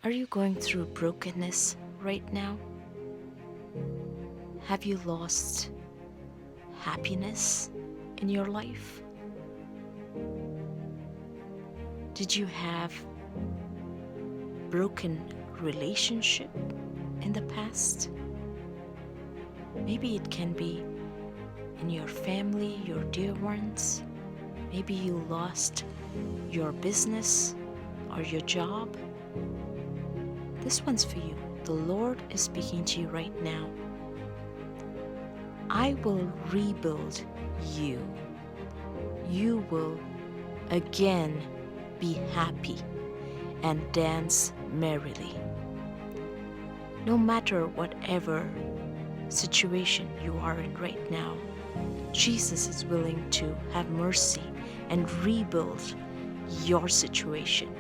Are you going through brokenness right now? Have you lost happiness in your life? Did you have broken relationship in the past? Maybe it can be in your family, your dear ones. Maybe you lost your business or your job. This one's for you. The Lord is speaking to you right now. I will rebuild you. You will again be happy and dance merrily. No matter whatever situation you are in right now, Jesus is willing to have mercy and rebuild your situation.